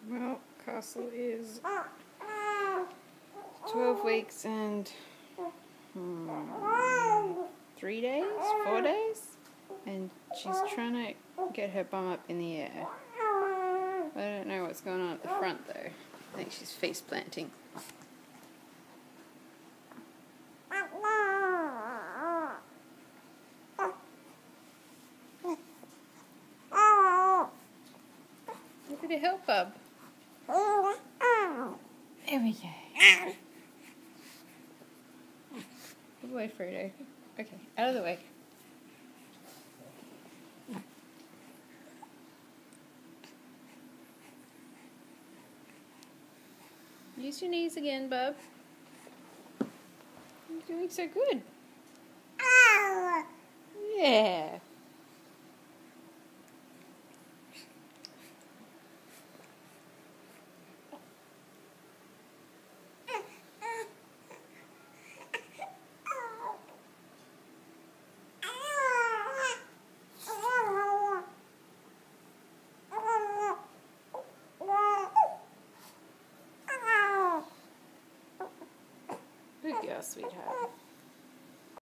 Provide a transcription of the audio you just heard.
Well, Castle is 12 weeks and 3 days, 4 days, and she's trying to get her bum up in the air. I don't know what's going on at the front though. I think she's face planting. Look at her help, bub. There we go. Good boy, Fredo. Okay, out of the way. Use your knees again, bub. You're doing so good. Yeah. Good girl, sweetheart.